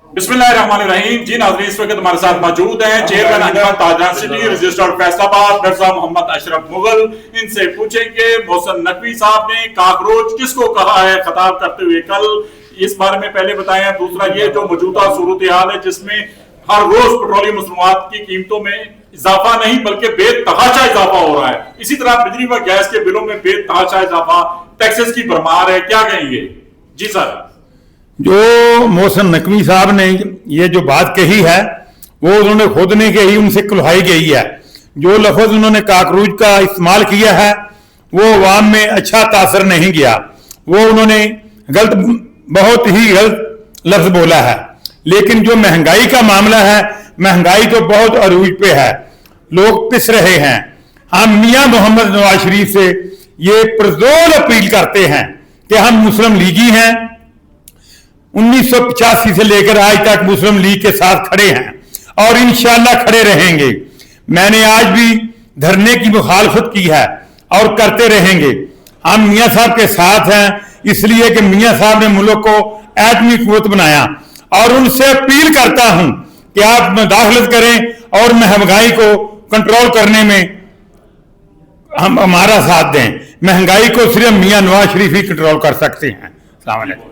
बिस्मिल्लाहिर्रहमानिर्रहीम। जी नाज़रीन, इस वक्त हमारे साथ मौजूद हैं चेयरमैन अंजुमन ताजरान सिटी रजिस्टर्ड फैसलाबाद मिर्जा मोहम्मद अशरफ मुगल। इनसे पूछेंगे मोहसिन नकवी साहब ने काकरोच किसको कहा है खिताब करते हुए कल, इस बारे में पहले बताएं। दूसरा ये जो मौजूदा सूरत हाल है जिसमें हर रोज पेट्रोलियम मसनूआत की कीमतों में इजाफा नहीं बल्कि बेतहाशा इजाफा हो रहा है, इसी तरह बिजली व गैस के बिलों में बेतहाशा इजाफा, टैक्सेस की भरमार है, क्या कहेंगे? जी सर। जो मोहसिन नकवी साहब ने ये जो बात कही है वो उन्होंने खुद नहीं कही, उनसे कुल्हाई गई है। जो लफ्ज उन्होंने काकरोच का इस्तेमाल किया है वो अवाम में अच्छा तासर नहीं गया, वो उन्होंने बहुत ही गलत लफ्ज बोला है। लेकिन जो महंगाई का मामला है, महंगाई तो बहुत अरूज पे है, लोग पिस रहे हैं। हम मियां मोहम्मद नवाज शरीफ से ये पुरजोर अपील करते हैं कि हम मुस्लिम लीगी हैं, 1985 से लेकर आज तक मुस्लिम लीग के साथ खड़े हैं और इंशाअल्लाह खड़े रहेंगे। मैंने आज भी धरने की मुखालफत की है और करते रहेंगे। हम मियां साहब के साथ हैं इसलिए कि मियां साहब ने मुल्क को एटमी कुव्वत बनाया, और उनसे अपील करता हूं कि आप मुदाखलत करें और महंगाई को कंट्रोल करने में हम हमारा साथ दें। महंगाई को सिर्फ मियां नवाज शरीफ ही कंट्रोल कर सकते हैं। अस्सलाम वालेकुम।